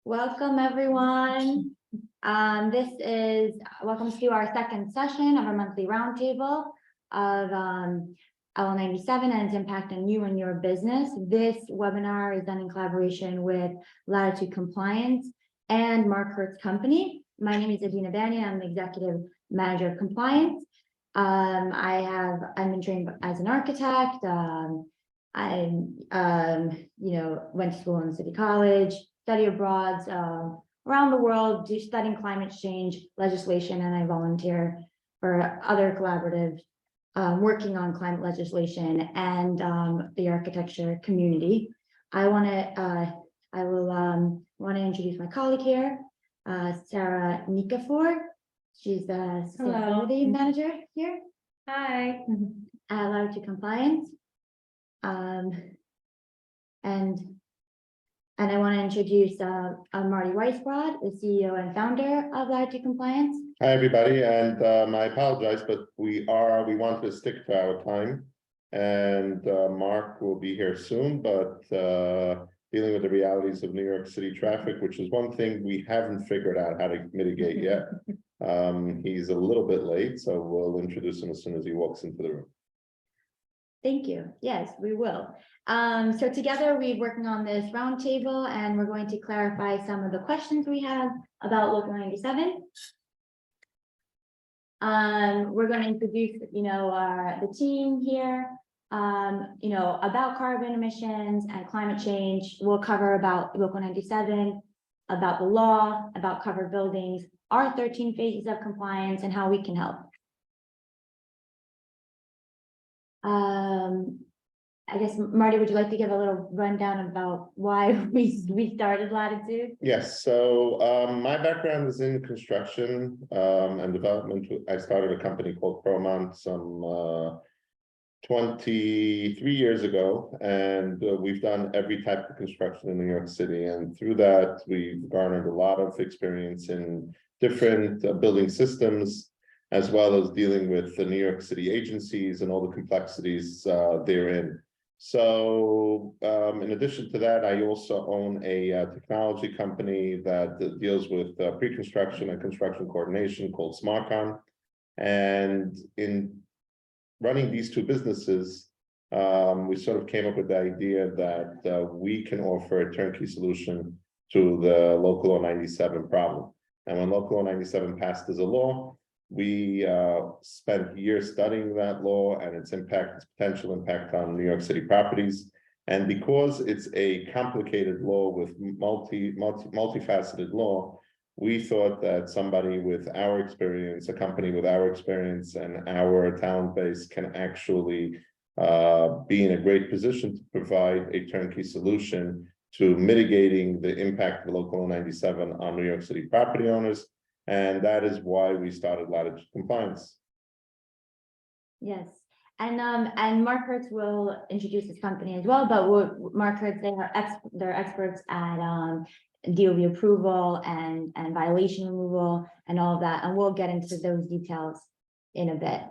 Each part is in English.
Welcome, everyone. Welcome to our second session of our monthly roundtable of LL97 and its impact on you and your business. This webinar is done in collaboration with Latitude Compliance and Mark Hertz Company. My name is Adina Bania. I'm the Executive Manager of Compliance. I've been trained as an architect. I went to school in City College, study abroad around the world, studying climate change legislation, and I volunteer for other collaboratives working on climate legislation and the architecture community. I want to introduce my colleague here, Sarah Nikafor. She's the sustainability manager here. Hi. At Latitude Compliance. And I want to introduce Marty Weisbrod, the CEO and founder of Latitude Compliance. Hi, everybody, and I apologize, but we want to stick to our time, and Mark will be here soon, but dealing with the realities of New York City traffic, which is one thing we haven't figured out how to mitigate yet. He's a little bit late, so we'll introduce him as soon as he walks into the room. Thank you. Yes, we will. So together we're working on this roundtable, and we're going to clarify some of the questions we have about Local 97. We're going to introduce, the team here, about carbon emissions and climate change. We'll cover about Local 97, about the law, about covered buildings, our 13 phases of compliance, and how we can help. I guess, Marty, would you like to give a little rundown about why we started Latitude? Yes, so my background is in construction and development. I started a company called Promont some 23 years ago, and we've done every type of construction in New York City. And through that, we've garnered a lot of experience in different building systems, as well as dealing with the New York City agencies and all the complexities therein. So in addition to that, I also own a technology company that deals with pre-construction and construction coordination called SmartCon. And in running these two businesses, we sort of came up with the idea that we can offer a turnkey solution to the Local 97 problem. And when Local 97 passed as a law, we spent years studying that law and its potential impact on New York City properties. And because it's a complicated law with multifaceted law, we thought that somebody with our experience, a company with our experience and our talent base, can actually be in a great position to provide a turnkey solution to mitigating the impact of Local 97 on New York City property owners. And that is why we started Latitude Compliance. Yes, and Mark Hertz will introduce his company as well. But Mark Hertz, they're experts at DOB approval and violation removal and all of that, and we'll get into those details in a bit.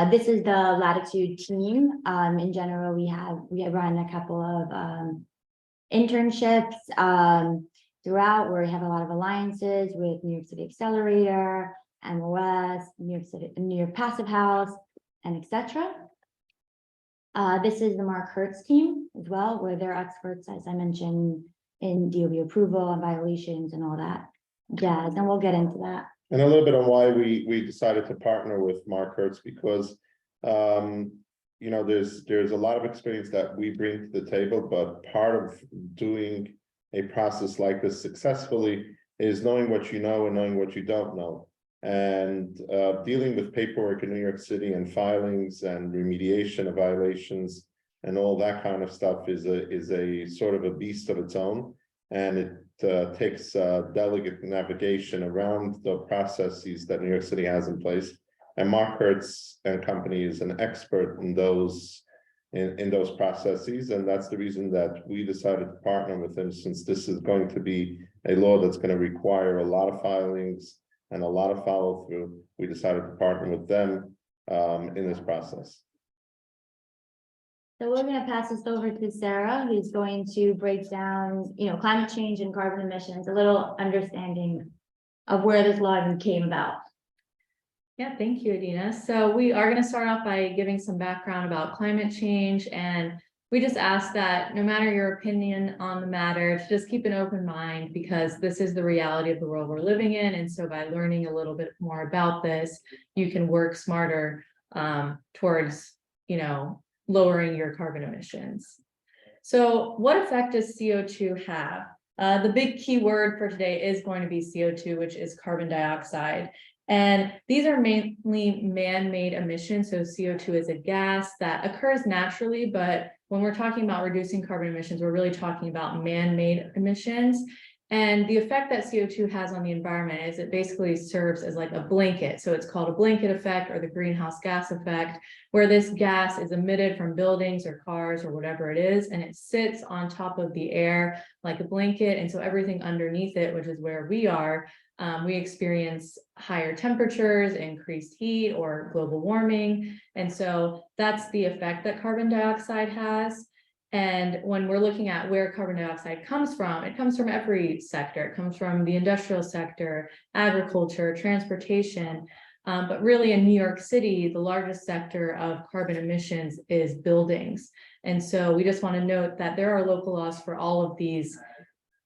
This is the Latitude team. In general, we have run a couple of internships throughout, where we have a lot of alliances with New York City Accelerator, MOS, New York Passive House, and etc. This is the Mark Hertz team as well, where they're experts, as I mentioned, in DOB approval and violations and all that jazz, and we'll get into that. And a little bit on why we decided to partner with Mark Hertz, because there's a lot of experience that we bring to the table, but part of doing a process like this successfully is knowing what you know and knowing what you don't know. And dealing with paperwork in New York City and filings and remediation of violations and all that kind of stuff is a sort of a beast of its own. And it takes delicate navigation around the processes that New York City has in place. And Mark Hertz and company is an expert in those processes, and that's the reason that we decided to partner with them, since this is going to be a law that's going to require a lot of filings and a lot of follow-through. We decided to partner with them in this process. So we're gonna pass this over to Sarah, who's going to break down, climate change and carbon emissions, a little understanding of where this law even came about. Yeah, thank you, Adina. So we are going to start off by giving some background about climate change, and we just ask that no matter your opinion on the matter, to just keep an open mind, because this is the reality of the world we're living in. And so by learning a little bit more about this, you can work smarter towards, lowering your carbon emissions. So what effect does CO2 have? The big key word for today is going to be CO2, which is carbon dioxide. And these are mainly man-made emissions. So CO2 is a gas that occurs naturally, but when we're talking about reducing carbon emissions, we're really talking about man-made emissions. And the effect that CO2 has on the environment is it basically serves as like a blanket. So it's called a blanket effect, or the greenhouse gas effect, where this gas is emitted from buildings or cars or whatever it is, and it sits on top of the air like a blanket. And so everything underneath it, which is where we are, we experience higher temperatures, increased heat, or global warming. And so that's the effect that carbon dioxide has. And when we're looking at where carbon dioxide comes from, it comes from every sector. It comes from the industrial sector, agriculture, transportation. But really in New York City, the largest sector of carbon emissions is buildings. And so we just want to note that there are local laws for all of these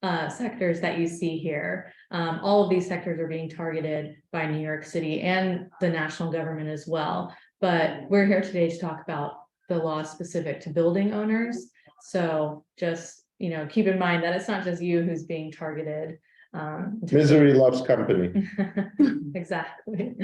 sectors that you see here. All of these sectors are being targeted by New York City and the national government as well. But we're here today to talk about the law specific to building owners. So just, keep in mind that it's not just you who's being targeted. Misery loves company. Exactly.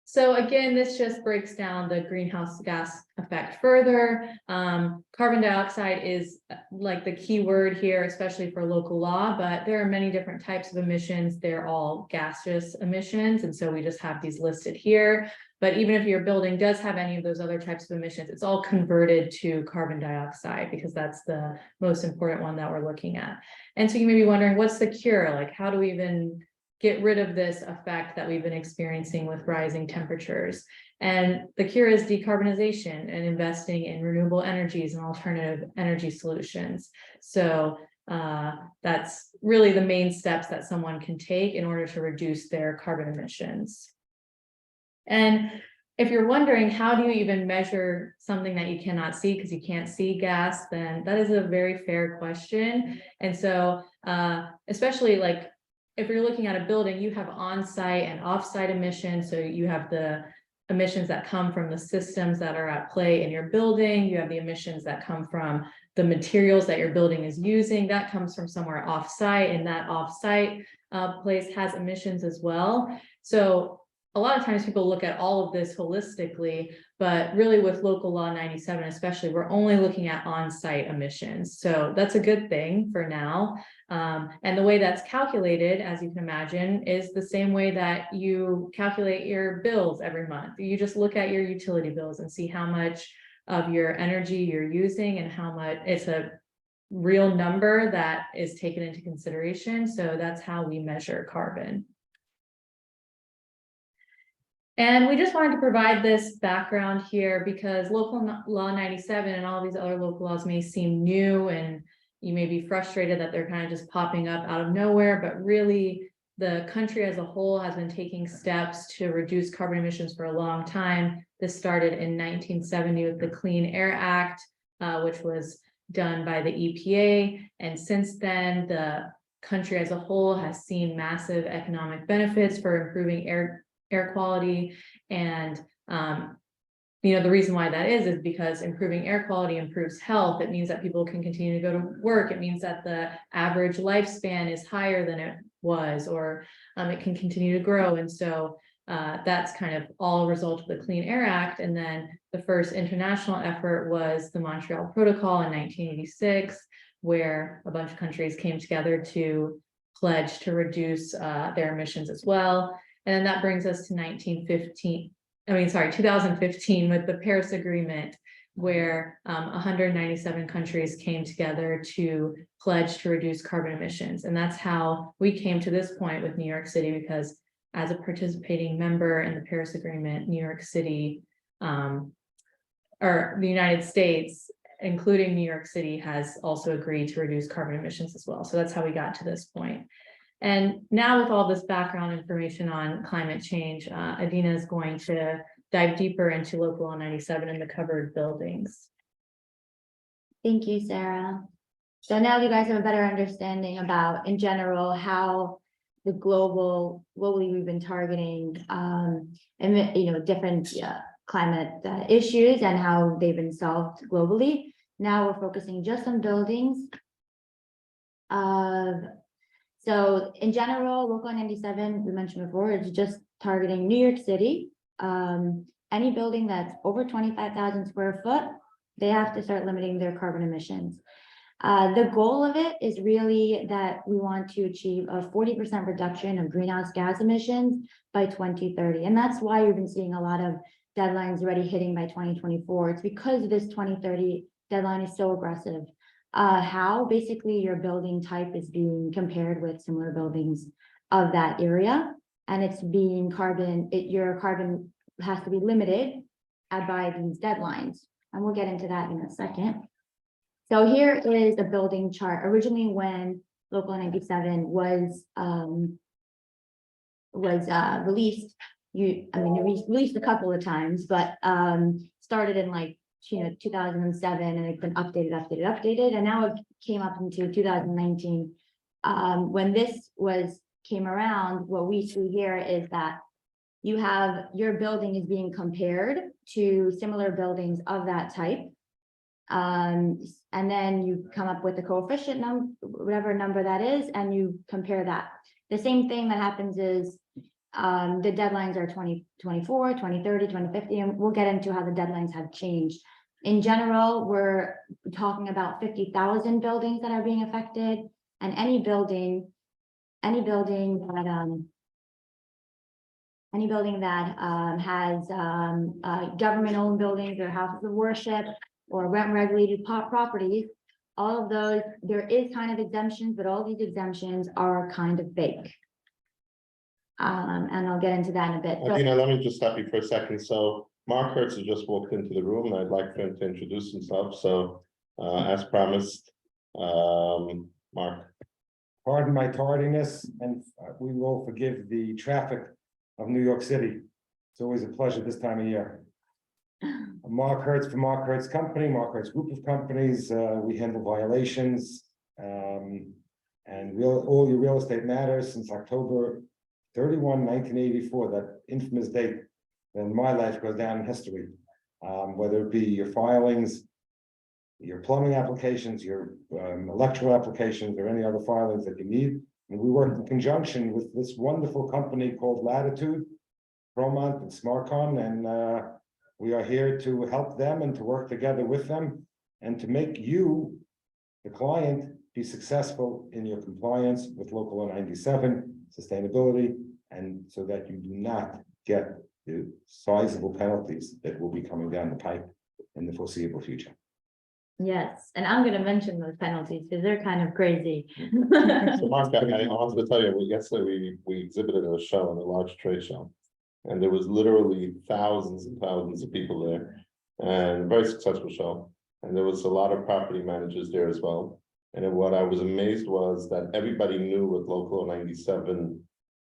So again, this just breaks down the greenhouse gas effect further. Carbon dioxide is like the key word here, especially for local law, but there are many different types of emissions. They're all gaseous emissions. And so we just have these listed here. But even if your building does have any of those other types of emissions, it's all converted to carbon dioxide, because that's the most important one that we're looking at. And so you may be wondering, what's the cure? Like, how do we even get rid of this effect that we've been experiencing with rising temperatures? And the cure is decarbonization and investing in renewable energies and alternative energy solutions. So that's really the main steps that someone can take in order to reduce their carbon emissions. And if you're wondering, how do you even measure something that you cannot see because you can't see gas, then that is a very fair question. And so especially like if you're looking at a building, you have on-site and off-site emissions. So you have the emissions that come from the systems that are at play in your building. You have the emissions that come from the materials that your building is using. That comes from somewhere off-site, and that off-site place has emissions as well. So a lot of times people look at all of this holistically, but really with local law 97, especially, we're only looking at on-site emissions. So that's a good thing for now. And the way that's calculated, as you can imagine, is the same way that you calculate your bills every month. You just look at your utility bills and see how much of your energy you're using and how much it's a real number that is taken into consideration. So that's how we measure carbon. And we just wanted to provide this background here because local law 97 and all these other local laws may seem new, and you may be frustrated that they're kind of just popping up out of nowhere, but really the country as a whole has been taking steps to reduce carbon emissions for a long time. This started in 1970 with the Clean Air Act, which was done by the EPA. And since then, the country as a whole has seen massive economic benefits for improving air quality. And the reason why that is because improving air quality improves health. It means that people can continue to go to work. It means that the average lifespan is higher than it was, or it can continue to grow. And so that's kind of all a result of the Clean Air Act. And then the first international effort was the Montreal Protocol in 1986, where a bunch of countries came together to pledge to reduce their emissions as well. And then that brings us to 2015 with the Paris Agreement, where 197 countries came together to pledge to reduce carbon emissions. And that's how we came to this point with New York City, because as a participating member in the Paris Agreement, New York City or the United States, including New York City, has also agreed to reduce carbon emissions as well. So that's how we got to this point. And now with all this background information on climate change, Adina is going to dive deeper into Local Law 97 and the covered buildings. Thank you, Sarah. So now you guys have a better understanding about, in general, how the globally we've been targeting, and different climate issues and how they've been solved globally. Now we're focusing just on buildings. So in general, Local 97, we mentioned before, is just targeting New York City. Any building that's over 25,000 square foot, they have to start limiting their carbon emissions. The goal of it is really that we want to achieve a 40% reduction of greenhouse gas emissions by 2030. And that's why you've been seeing a lot of deadlines already hitting by 2024. It's because this 2030 deadline is so aggressive. How basically your building type is being compared with similar buildings of that area, and it's being your carbon has to be limited by these deadlines, and we'll get into that in a second. So here is a building chart. Originally, when Local 97 was released, it was released a couple of times, but started in 2007, and it's been updated, and now it came up into 2019. When this came around, what we see here is that you have your building is being compared to similar buildings of that type. And then you come up with the coefficient number, whatever number that is, and you compare that. The same thing that happens is the deadlines are 2024, 2030, 2050, and we'll get into how the deadlines have changed. In general, we're talking about 50,000 buildings that are being affected, and any building that has government-owned buildings or houses of worship or rent-regulated properties, all of those, there is kind of exemptions, but all these exemptions are kind of fake. And I'll get into that in a bit. Adina, let me just stop you for a second. So Mark Hertz has just walked into the room, and I'd like for him to introduce himself. So as promised, Mark. Pardon my tardiness, and we will forgive the traffic of New York City. It's always a pleasure this time of year. Mark Hertz for Mark Hertz Company, Mark Hertz Group of Companies. We handle violations and all your real estate matters since October 31, 1984, that infamous date. And my life goes down in history, whether it be your filings, your plumbing applications, your electrical applications, or any other filings that you need. And we work in conjunction with this wonderful company called Latitude, Promont, and SmartCon, and we are here to help them and to work together with them and to make you, the client, be successful in your compliance with Local Law 97, sustainability, and so that you do not get the sizable penalties that will be coming down the pipe in the foreseeable future. Yes, and I'm going to mention those penalties because they're kind of crazy. So Mark, I wanted to tell you, yesterday we exhibited a show, a large trade show, and there was literally thousands and thousands of people there, and a very successful show. And there was a lot of property managers there as well. And what I was amazed was that everybody knew with Local 97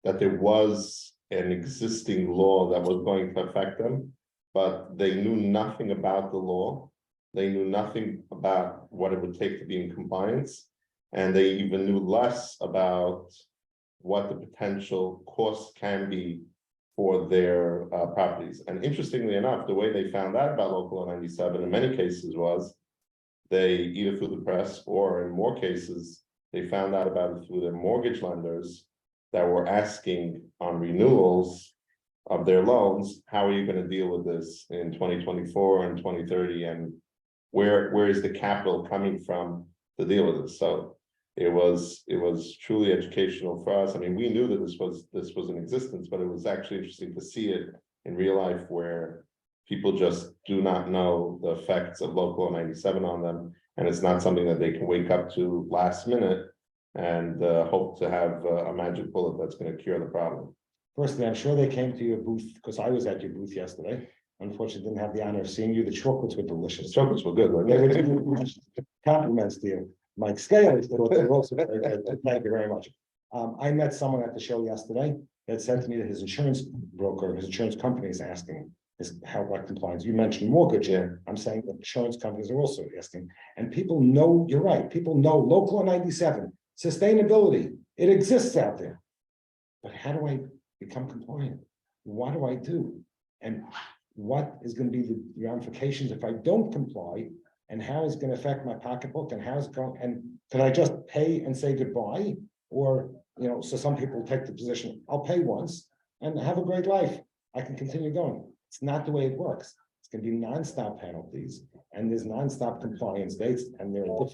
that there was an existing law that was going to affect them, but they knew nothing about the law. They knew nothing about what it would take to be in compliance, and they even knew less about what the potential costs can be for their properties. And interestingly enough, the way they found out about Local 97 in many cases was they either through the press or in more cases, they found out about it through their mortgage lenders that were asking on renewals of their loans, how are you going to deal with this in 2024 and 2030, and where is the capital coming from to deal with this? So it was truly educational for us. I mean, we knew that this was in existence, but it was actually interesting to see it in real life where people just do not know the effects of Local 97 on them, and it's not something that they can wake up to last minute and hope to have a magic bullet that's going to cure the problem. Firstly, I'm sure they came to your booth because I was at your booth yesterday. Unfortunately, didn't have the honor of seeing you. The chocolates were delicious. Chocolates were good, weren't They they? were compliments to you. Mike Scales, but also very good. Thank you very much. I met someone at the show yesterday that said to me that his insurance broker, his insurance company is asking is how about compliance. You mentioned mortgage. I'm saying that insurance companies are also asking, and people know, you're right, people know local 97, sustainability, it exists out there. But how do I become compliant? What do I do? And what is going to be the ramifications if I don't comply? And how is it going to affect my pocketbook? And how is it going? And can I just pay and say goodbye? Or, you know, so some people take the position, I'll pay once and have a great life. I can continue going. It's not the way it works. It's going to be nonstop penalties, and there's nonstop compliance dates, and there are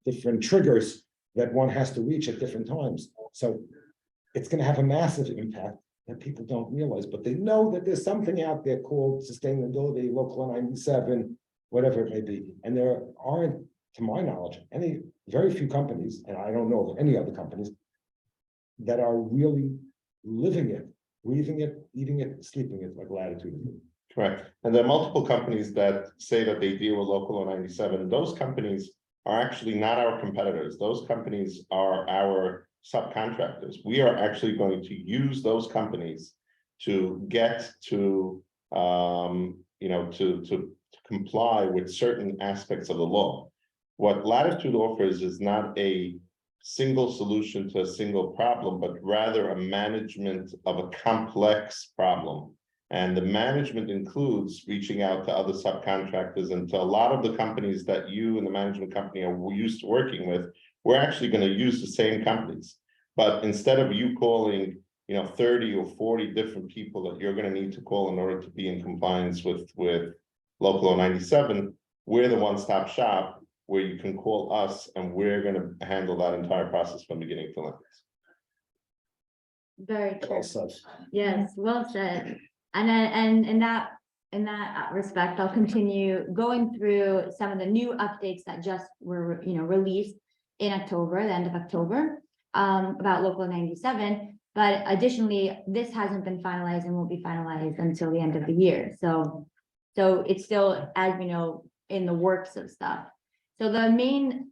different triggers that one has to reach at different times. So it's going to have a massive impact that people don't realize, but they know that there's something out there called sustainability, local 97, whatever it may be. And there aren't, to my knowledge, very few companies, and I don't know of any other companies that are really living it, breathing it, eating it, sleeping it like Latitude. Correct. And there are multiple companies that say that they deal with local 97. Those companies are actually not our competitors. Those companies are our subcontractors. We are actually going to use those companies to get to, to comply with certain aspects of the law. What Latitude offers is not a single solution to a single problem, but rather a management of a complex problem. And the management includes reaching out to other subcontractors and to a lot of the companies that you and the management company are used to working with. We're actually going to use the same companies, but instead of you calling, 30 or 40 different people that you're going to need to call in order to be in compliance with local 97, we're the one-stop shop where you can call us and we're going to handle that entire process from beginning to end. Very true. Well said. Yes, well said. And in that respect, I'll continue going through some of the new updates that just were, released in October, the end of October, about local 97. But additionally, this hasn't been finalized and won't be finalized until the end of the year. So it's still, as we know, in the works of stuff. So the main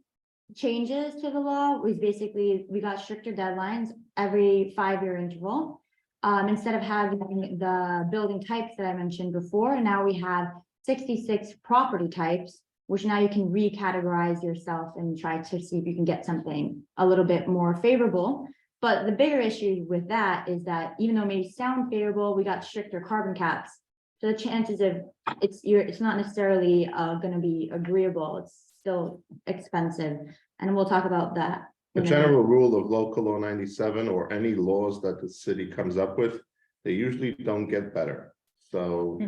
changes to the law was basically, we got stricter deadlines every 5-year interval. Instead of having the building types that I mentioned before, now we have 66 property types, which now you can recategorize yourself and try to see if you can get something a little bit more favorable. But the bigger issue with that is that even though it may sound favorable, we got stricter carbon caps. So the chances of it's not necessarily going to be agreeable. It's still expensive, and we'll talk about that. The general rule of local 97 or any laws that the city comes up with, they usually don't get better. So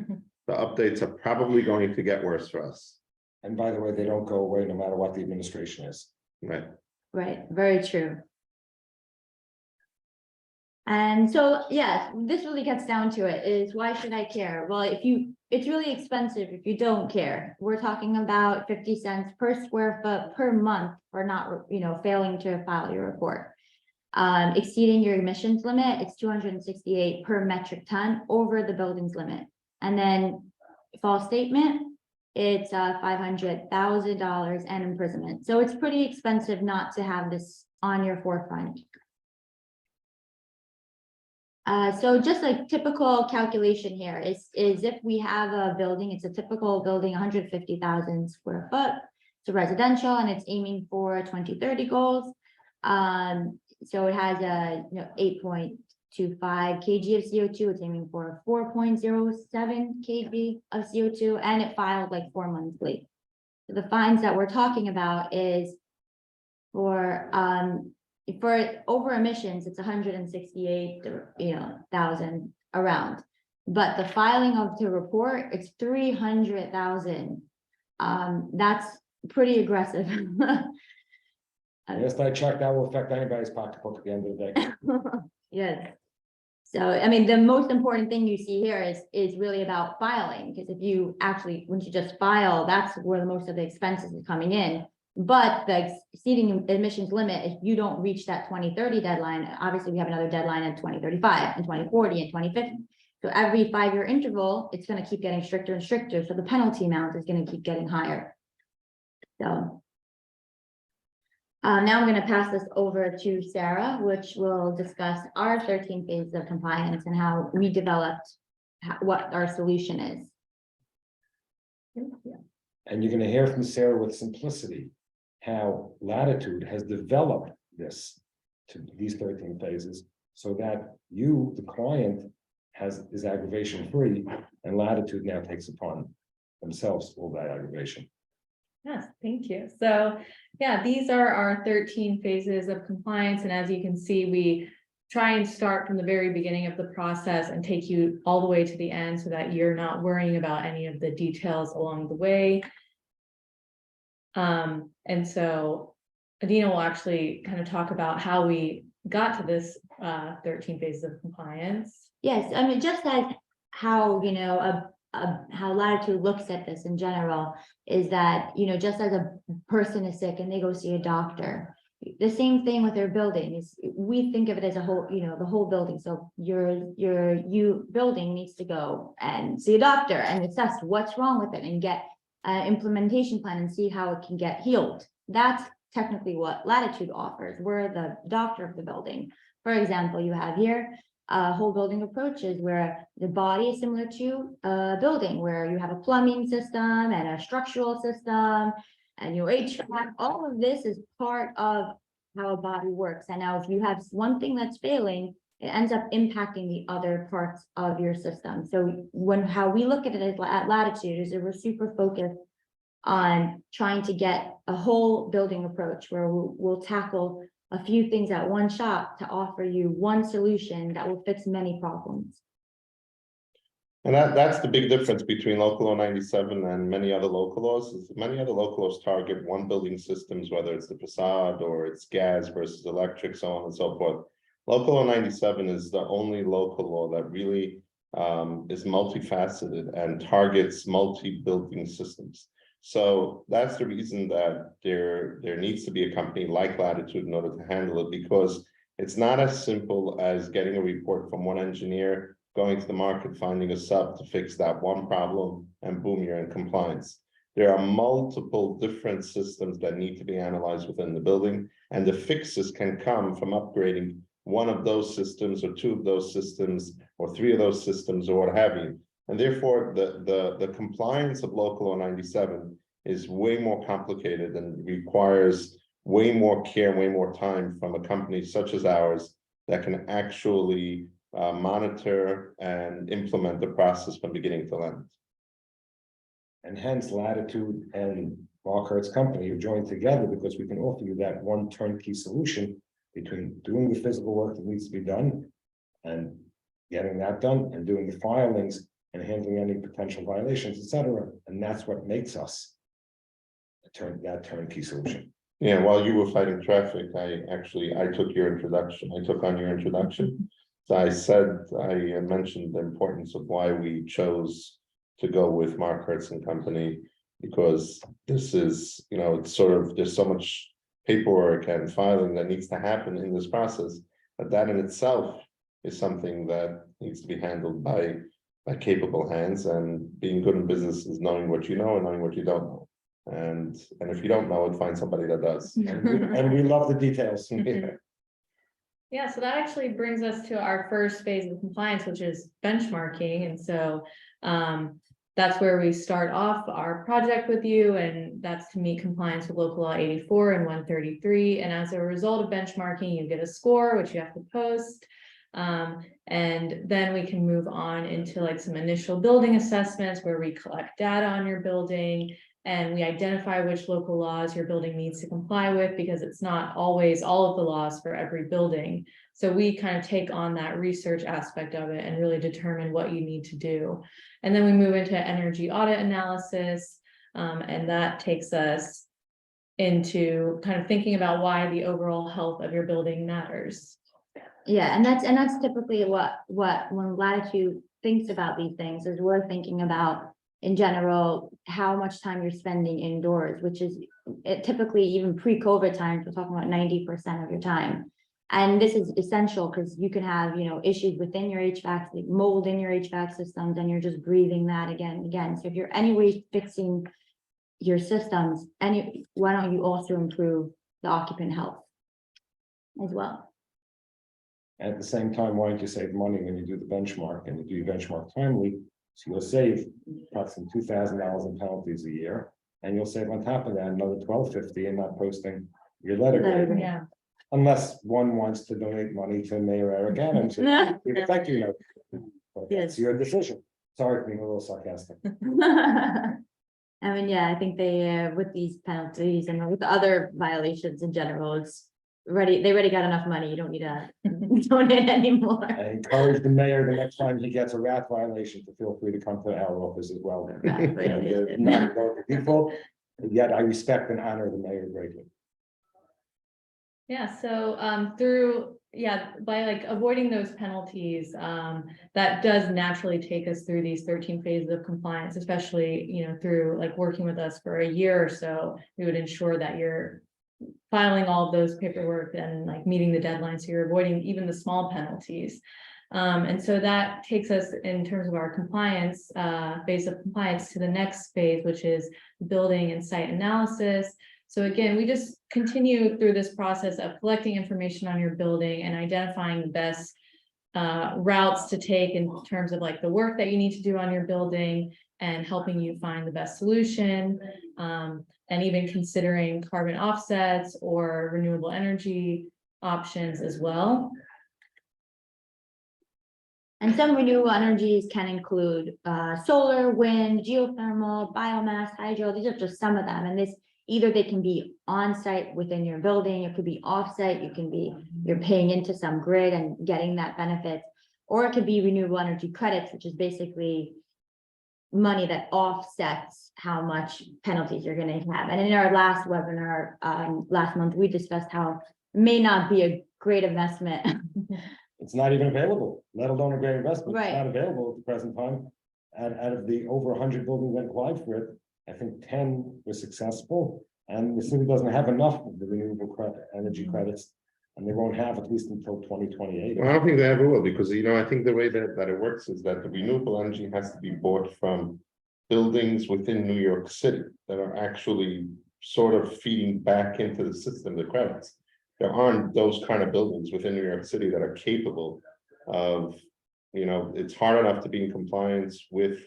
the updates are probably going to get worse for us. And by the way, they don't go away no matter what the administration is. Right. Right, very true. And so, yes, this really gets down to it is, why should I care? Well, it's really expensive if you don't care. We're talking about 50 cents per square foot per month for not, failing to file your report. Exceeding your emissions limit, it's 268 per metric ton over the building's limit. And then false statement, it's $500,000 and imprisonment. So it's pretty expensive not to have this on your forefront. So just a typical calculation here is if we have a building, it's a typical building, 150,000 square foot. It's a residential and it's aiming for 2030 goals. So it has a 8.25 kg of CO2. It's aiming for 4.07 kg of CO2, and it filed like 4 months late. So the fines that we're talking about is for over emissions, it's 168,000 around, but the filing of the report, it's 300,000. That's pretty aggressive. Yes, I checked, that will affect anybody's pocketbook at the end of the day. Yes. So, I mean, the most important thing you see here is really about filing, because if you actually, once you just file, that's where the most of the expenses is coming in. But the exceeding emissions limit, if you don't reach that 2030 deadline, obviously we have another deadline in 2035 and 2040 and 2050. So every 5-year interval, it's gonna keep getting stricter and stricter, so the penalty amount is gonna keep getting higher. So. Now I'm gonna pass this over to Sarah, which will discuss our 13 phases of compliance and how we developed what our solution is. And you're gonna hear from Sarah with simplicity, how Latitude has developed this to these 13 phases, so that you, the client, is aggravation free, and Latitude now takes upon themselves all that aggravation. Yes, thank you. So, yeah, these are our 13 phases of compliance, and as you can see, we try and start from the very beginning of the process and take you all the way to the end so that you're not worrying about any of the details along the way. And so Adina will actually kind of talk about how we got to this 13 phases of compliance. Yes, I mean, just as how, you know, how Latitude looks at this in general is that, you know, just as a person is sick and they go see a doctor, the same thing with their building is we think of it as a whole, you know, the whole building. So your building needs to go and see a doctor and assess what's wrong with it and get an implementation plan and see how it can get healed. That's technically what Latitude offers. We're the doctor of the building. For example, you have here whole building approaches where the body is similar to a building where you have a plumbing system and a structural system and your HVAC. All of this is part of how a body works. And now if you have one thing that's failing, it ends up impacting the other parts of your system. So how we look at it at Latitude is that we're super focused on trying to get a whole building approach where we'll tackle a few things at one shot to offer you one solution that will fix many problems. And that's the big difference between local law 97 and many other local laws. Is many other local laws target one building systems, whether it's the facade or it's gas versus electric, so on and so forth. Local law 97 is the only local law that really is multifaceted and targets multi-building systems. So that's the reason that there needs to be a company like Latitude in order to handle it, because it's not as simple as getting a report from one engineer, going to the market, finding a sub to fix that one problem, and boom, you're in compliance. There are multiple different systems that need to be analyzed within the building, and the fixes can come from upgrading one of those systems or two of those systems or three of those systems or what have you. And therefore, the compliance of local law 97 is way more complicated and requires way more care, way more time from a company such as ours that can actually monitor and implement the process from beginning to end. And hence Latitude and Mark Hertz company are joined together because we can offer you that one turnkey solution between doing the physical work that needs to be done and getting that done and doing the filings and handling any potential violations, etc. And that's what makes us that turnkey solution. Yeah, while you were fighting traffic, I took your introduction. I took on your introduction. So I mentioned the importance of why we chose to go with Mark Hertz and Company, because this is, you know, it's sort of, there's so much paperwork and filing that needs to happen in this process, but that in itself is something that needs to be handled by capable hands, and being good in business is knowing what you know and knowing what you don't know. And if you don't know it, find somebody that does. And we love the details. Yeah, so that actually brings us to our first phase of compliance, which is benchmarking. And so that's where we start off our project with you, and that's to meet compliance with local law 84 and 133. And as a result of benchmarking, you get a score, which you have to post. And then we can move on into like some initial building assessments where we collect data on your building and we identify which local laws your building needs to comply with, because it's not always all of the laws for every building. So we kind of take on that research aspect of it and really determine what you need to do. And then we move into energy audit analysis, and that takes us into kind of thinking about why the overall health of your building matters. Yeah, and that's typically what when Latitude thinks about these things is we're thinking about in general how much time you're spending indoors, which is typically even pre-COVID times, we're talking about 90% of your time. And this is essential because you can have, issues within your HVAC, like mold in your HVAC systems, and you're just breathing that again and again. So if you're anyway fixing your systems, why don't you also improve the occupant health as well? At the same time, why don't you save money when you do the benchmark and you do your benchmark timely? So you'll save approximately $2,000 in penalties a year, and you'll save on top of that another $1,250 in not posting your letter grade. Yeah. Unless one wants to donate money to Mayor Eric Adams. Thank you. Note. But Yes. It's your decision. Sorry for being a little sarcastic. I mean, yeah, I think they, with these penalties and with the other violations in general, they already got enough money. You don't need to donate anymore. I encourage the mayor the next time he gets a rat violation to feel free to come to our office as well. Exactly. And, not the default, yet I respect and honor the mayor greatly. Yeah, so by like avoiding those penalties, that does naturally take us through these 13 phases of compliance, especially, through like working with us for a year or so. We would ensure that you're filing all of those paperwork and like meeting the deadlines, so you're avoiding even the small penalties. And so that takes us in terms of our compliance, phase of compliance to the next phase, which is building and site analysis. So again, we just continue through this process of collecting information on your building and identifying the best routes to take in terms of like the work that you need to do on your building and helping you find the best solution, and even considering carbon offsets or renewable energy options as well. And some renewable energies can include solar, wind, geothermal, biomass, hydro. These are just some of them. And either they can be on site within your building, it could be off-site, you're paying into some grid and getting that benefit, or it could be renewable energy credits, which is basically money that offsets how much penalties you're going to have. And in our last webinar last month, we discussed how it may not be a great investment. It's not even available, let alone a great investment. Right. It's not available at the present time. And out of the over 100 buildings that applied for it, I think 10 were successful, and the city doesn't have enough of the renewable energy credits, and they won't have at least until 2028. Well, I don't think they ever will, because I think the way that it works is that the renewable energy has to be bought from buildings within New York City that are actually sort of feeding back into the system, the credits. There aren't those kind of buildings within New York City that are capable of, it's hard enough to be in compliance with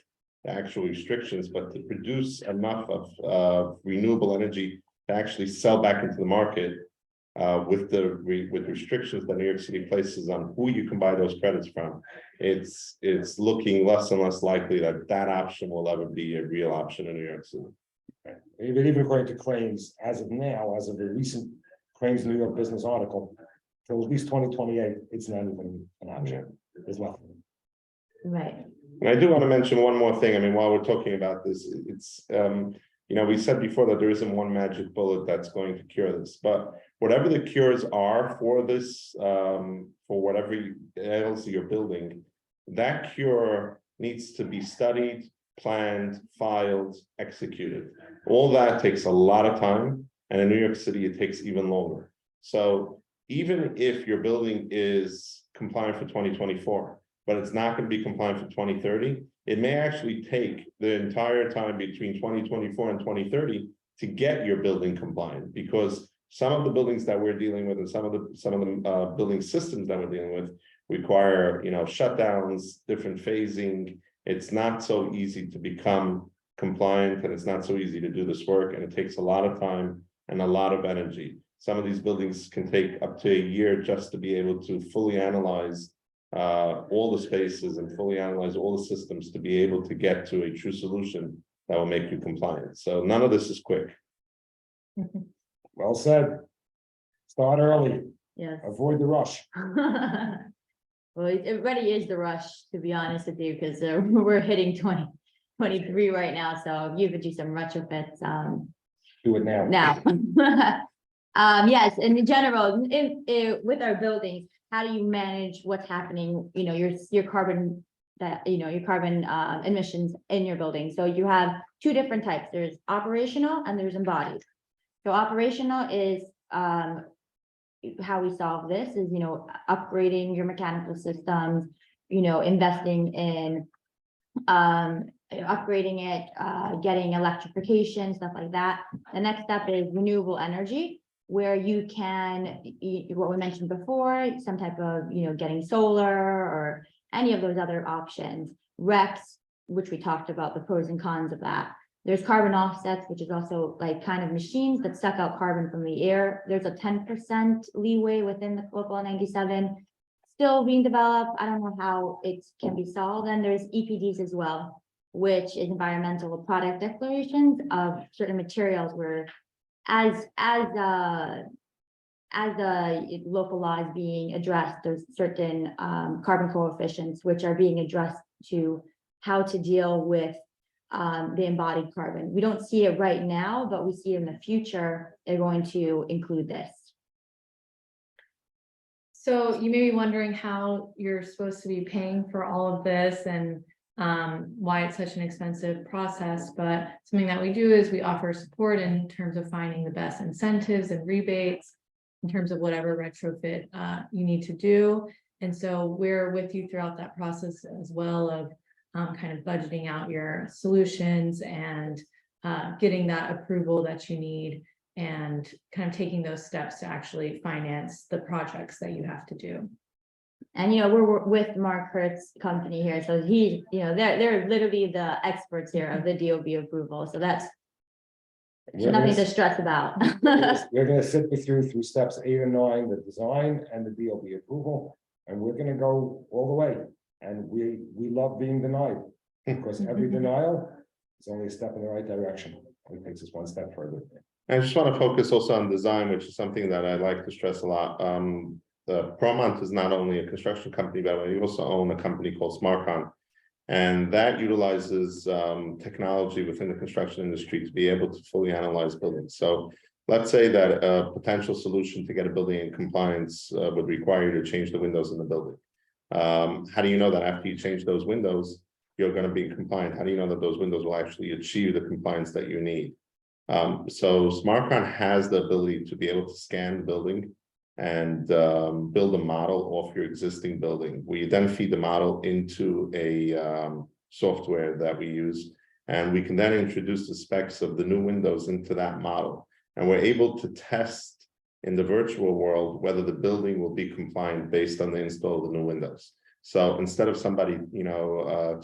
the actual restrictions, but to produce enough of renewable energy to actually sell back into the market with restrictions that New York City places on who you can buy those credits from, it's looking less and less likely that option will ever be a real option in New York City. Even according to claims, as of now, as of the recent Claims New York Business article, till at least 2028, it's not even an option. There's nothing. Right. And I do want to mention one more thing. I mean, while we're talking about this, it's we said before that there isn't one magic bullet that's going to cure this, but whatever the cures are for this, for whatever else you're building, that cure needs to be studied, planned, filed, executed. All that takes a lot of time, and in New York City, it takes even longer. So even if your building is compliant for 2024, but it's not going to be compliant for 2030, it may actually take the entire time between 2024 and 2030 to get your building compliant, because some of the buildings that we're dealing with and some of the building systems that we're dealing with require shutdowns, different phasing. It's not so easy to become compliant, and it's not so easy to do this work, and it takes a lot of time and a lot of energy. Some of these buildings can take up to a year just to be able to fully analyze all the spaces and fully analyze all the systems to be able to get to a true solution that will make you compliant. So none of this is quick. Well said. Start early, Yes. avoid the rush. Well, it already is the rush, to be honest with you, because we're hitting 2023 right now. So you could do some retrofits Do it now. Yes, in general, with our buildings, how do you manage what's happening, your carbon emissions in your building? So you have two different types. There's operational and there's embodied. So operational is how we solve this is, upgrading your mechanical systems, investing in upgrading it, getting electrification, stuff like that. The next step is renewable energy, where you can, what we mentioned before, some type of, getting solar or any of those other options. RECs, which we talked about, the pros and cons of that. There's carbon offsets, which is also like kind of machines that suck out carbon from the air. There's a 10% leeway within the local 97. Still being developed. I don't know how it can be solved. And there's EPDs as well, which is environmental product declarations of certain materials where as the local law is being addressed, there's certain carbon coefficients which are being addressed to how to deal with the embodied carbon. We don't see it right now, but we see in the future, they're going to include this. So you may be wondering how you're supposed to be paying for all of this and why it's such an expensive process, but something that we do is we offer support in terms of finding the best incentives and rebates in terms of whatever retrofit you need to do. And so we're with you throughout that process as well of kind of budgeting out your solutions and getting that approval that you need and kind of taking those steps to actually finance the projects that you have to do. And we're with Mark Hertz company here, so he, they're literally the experts here of the DOB approval. So that's nothing to stress about. We're gonna sit with you through steps 8 and 9, the design and the DOB approval, and we're gonna go all the way. And we love being denied, because every denial is only a step in the right direction. It takes us one step further. I just want to focus also on design, which is something that I like to stress a lot. The Promont is not only a construction company, but we also own a company called SmartCon, and that utilizes technology within the construction industry to be able to fully analyze buildings. So let's say that a potential solution to get a building in compliance would require you to change the windows in the building. How do you know that after you change those windows, you're going to be compliant? How do you know that those windows will actually achieve the compliance that you need? So SmartCon has the ability to be able to scan the building and build a model off your existing building. We then feed the model into a software that we use, and we can then introduce the specs of the new windows into that model. And we're able to test in the virtual world whether the building will be compliant based on the install of the new windows. So instead of somebody, a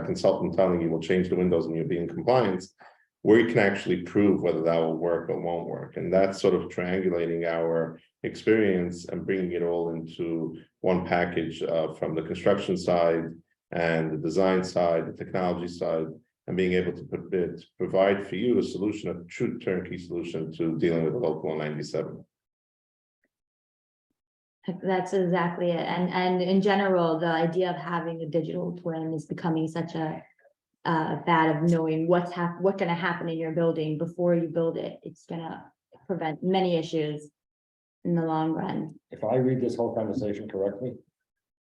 consultant telling you will change the windows and you'll be in compliance, we can actually prove whether that will work or won't work. And that's sort of triangulating our experience and bringing it all into one package from the construction side and the design side, the technology side, and being able to provide for you a solution, a true turnkey solution to dealing with the local 97. That's exactly it. And in general, the idea of having a digital twin is becoming such a fad of knowing what's going to happen in your building before you build it. It's going to prevent many issues in the long run. If I read this whole conversation correctly,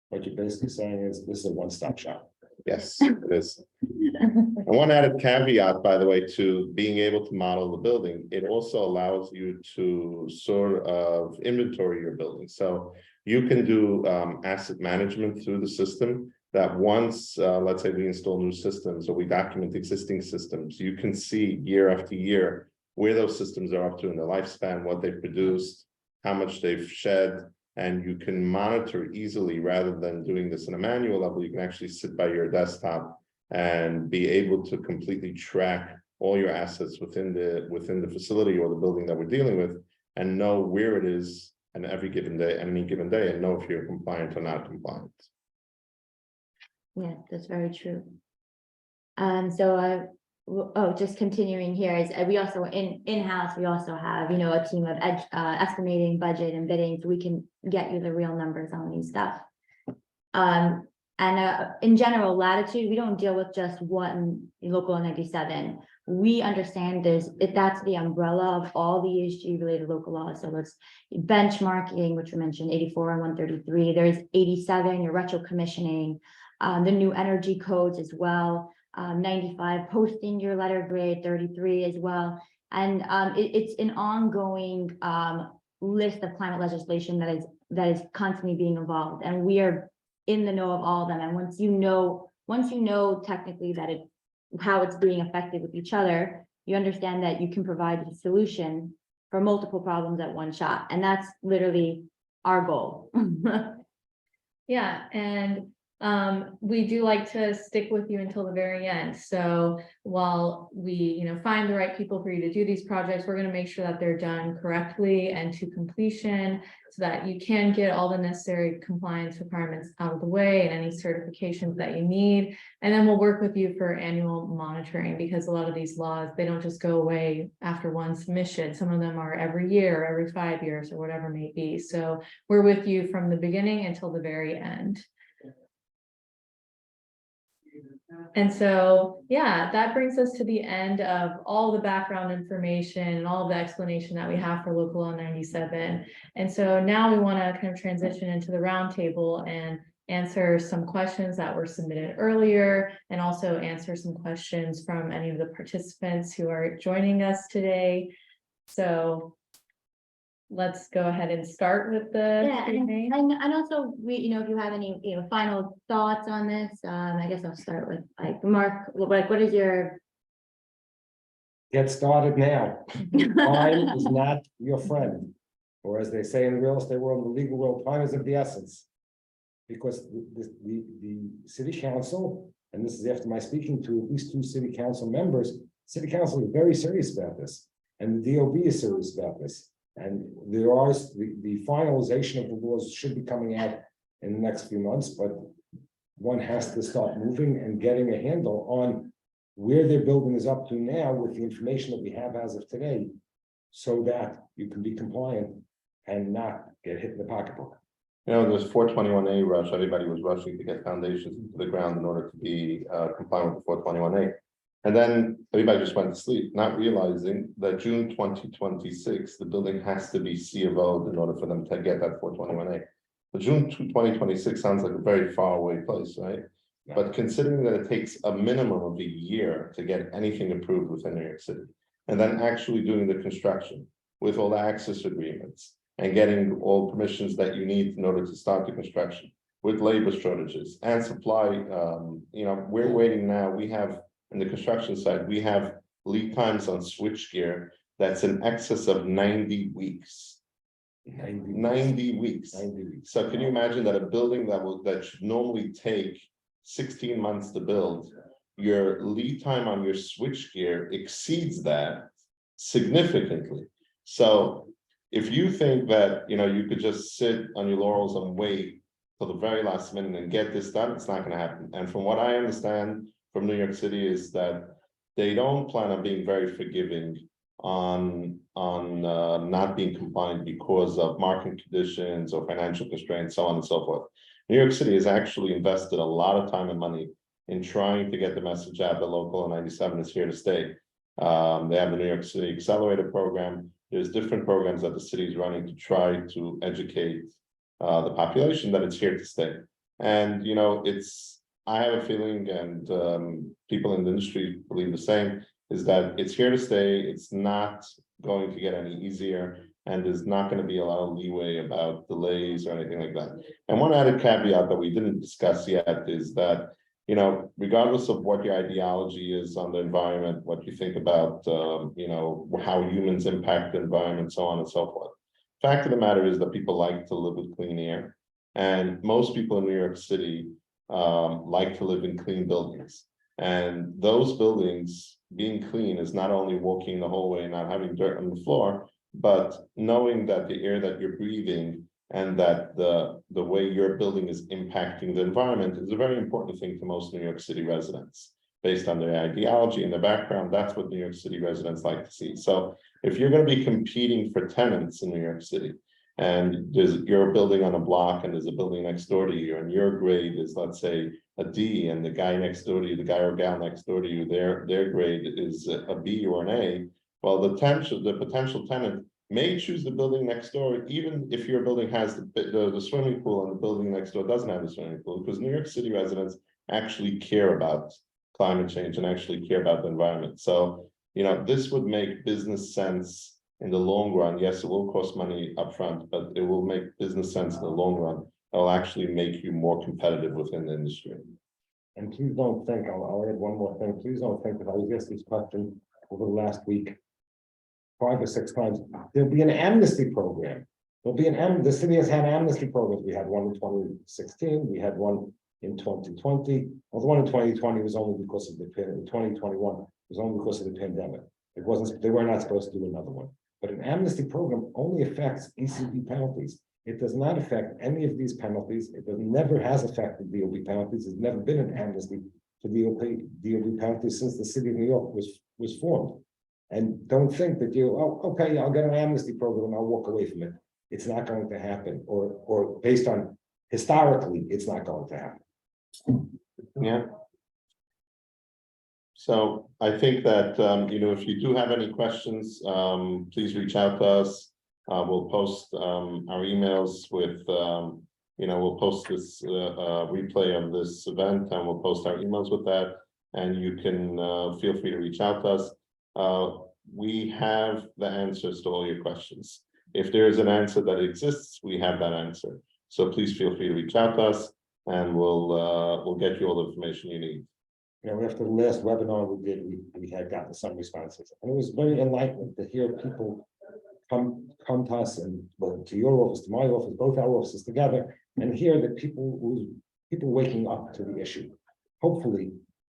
what you're basically saying is this is a one-stop shop. Yes, it is. And one added caveat, by the way, to being able to model the building, it also allows you to sort of inventory your building. So you can do asset management through the system that once, let's say we install new systems or we document existing systems, you can see year after year where those systems are up to in their lifespan, what they've produced, how much they've shed, and you can monitor easily rather than doing this in a manual level. You can actually sit by your desktop and be able to completely track all your assets within the facility or the building that we're dealing with, and know where it is on any given day, and know if you're compliant or not compliant. Yeah, that's very true. Just continuing here is we also in-house, we also have, a team of estimating budget and bidding, so we can get you the real numbers on these stuff. In general, Latitude, we don't deal with just one local 97. We understand that's the umbrella of all the ESG related local laws. So it's benchmarking, which we mentioned, 84 and 133. There's 87, your retro commissioning, the new energy codes as well. 95, posting your letter grade, 33 as well. And it's an ongoing list of climate legislation that is constantly being evolved, and we are in the know of all of them. And once you know technically that how it's being affected with each other, you understand that you can provide a solution for multiple problems at one shot, and that's literally our goal. Yeah, and we do like to stick with you until the very end. So while we, find the right people for you to do these projects, we're going to make sure that they're done correctly and to completion, so that you can get all the necessary compliance requirements out of the way and any certifications that you need. And then we'll work with you for annual monitoring, because a lot of these laws, they don't just go away after one submission. Some of them are every year, every 5 years, or whatever it may be. So we're with you from the beginning until the very end. And so, yeah, that brings us to the end of all the background information and all the explanation that we have for local law 97. And so now we want to kind of transition into the roundtable and answer some questions that were submitted earlier, and also answer some questions from any of the participants who are joining us today. So let's go ahead and start with the Yeah, Q&A. and also if you have any, final thoughts on this, I guess I'll start with Mark, what is your? Get started now. Time is not your friend. Or as they say in the real estate world, the legal world, time is of the essence. Because the city council, and this is after my speaking to at least 2 city council members, city council is very serious about this. And the DOB is serious about this. And there are the finalization of the laws should be coming out in the next few months, but one has to start moving and getting a handle on where their building is up to now with the information that we have as of today, so that you can be compliant and not get hit in the pocketbook. There's 421A rush. Everybody was rushing to get foundations into the ground in order to be compliant with the 421A. And then everybody just went to sleep, not realizing that June 2026, the building has to be C of O in order for them to get that 421A. But June 2026 sounds like a very far away place, right? Yeah. But considering that it takes a minimum of a year to get anything approved within New York City, and then actually doing the construction with all the access agreements and getting all permissions that you need in order to start the construction, with labor shortages and supply, we're waiting now. We have, in the construction side, we have lead times on switchgear that's in excess of 90 weeks. 90 weeks. 90 weeks. So can you imagine that a building that should normally take 16 months to build, your lead time on your switchgear exceeds that significantly. So if you think that you could just sit on your laurels and wait till the very last minute and get this done, it's not going to happen. And from what I understand from New York City is that they don't plan on being very forgiving on not being compliant because of market conditions or financial constraints, so on and so forth. New York City has actually invested a lot of time and money in trying to get the message out that local 97 is here to stay. They have the New York City Accelerator program. There's different programs that the city is running to try to educate the population that it's here to stay. And I have a feeling, and people in the industry believe the same, is that it's here to stay. It's not going to get any easier, and there's not going to be a lot of leeway about delays or anything like that. And one added caveat that we didn't discuss yet is that, regardless of what your ideology is on the environment, what you think about, how humans impact the environment, so on and so forth. Fact of the matter is that people like to live with clean air, and most people in New York City like to live in clean buildings. And those buildings being clean is not only walking the hallway and not having dirt on the floor, but knowing that the air that you're breathing and that the way your building is impacting the environment is a very important thing to most New York City residents. Based on their ideology and their background, that's what New York City residents like to see. So if you're going to be competing for tenants in New York City, and you're building on a block and there's a building next door to you, and your grade is, let's say, a D, and the guy next door to you, the guy or gal next door to you, their grade is a B or an A, well, the potential tenant may choose the building next door, even if your building has the swimming pool and the building next door doesn't have a swimming pool, because New York City residents actually care about climate change and actually care about the environment. So, this would make business sense in the long run, yes, it will cost money upfront, but it will make business sense in the long run. It'll actually make you more competitive within the industry. And please don't think, I'll add one more thing, please don't think that I was asked this question over the last week 5 or 6 times. There'll be an amnesty program. There'll be the city has had amnesty programs. We had one in 2016, we had one in 2020. Well, the one in 2020 was only because of the 2021 was only because of the pandemic. It wasn't, they were not supposed to do another one. But an amnesty program only affects ECB penalties. It does not affect any of these penalties. It never has affected DOB penalties. There's never been an amnesty for DOB penalties since the city of New York was formed. And don't think that okay, I'll get an amnesty program and I'll walk away from it. It's not going to happen, or based on historically, it's not going to happen. Yeah. So I think that, if you do have any questions, please reach out to us. We'll post our emails with, we'll post this replay of this event, and we'll post our emails with that. And you can feel free to reach out to us. We have the answers to all your questions. If there is an answer that exists, we have that answer. So please feel free to reach out to us, and we'll get you all the information you need. After the last webinar we did, we had gotten some responses, and it was very enlightening to hear people come to us, and well, to your office, to my office, both our offices together, and hear that people waking up to the issue. Hopefully,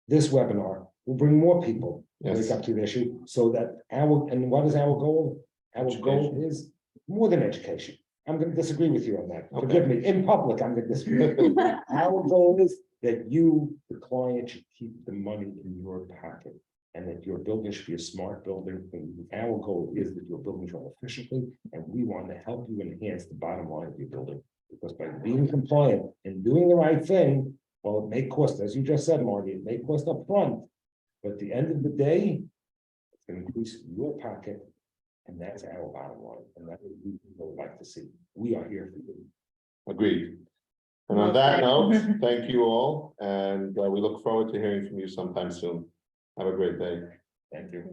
this webinar will bring more people to wake up to the issue, so that and what is our goal? Our goal is more than education. I'm going to disagree with you on that. Okay. Forgive me. In public, I'm going to disagree with you. Our goal is that you, the client, should keep the money in your pocket, and that your building should be a smart building. And our goal is that your buildings run efficiently, and we want to help you enhance the bottom line of your building. Because by being compliant and doing the right thing, well, it may cost, as you just said, Marty, it may cost up front, but at the end of the day, it's going to increase your pocket. And that's our bottom line, and that's what we would like to see. We are here for you. Agreed. And on that note, thank you all, and we look forward to hearing from you sometime soon. Have a great day. Thank you.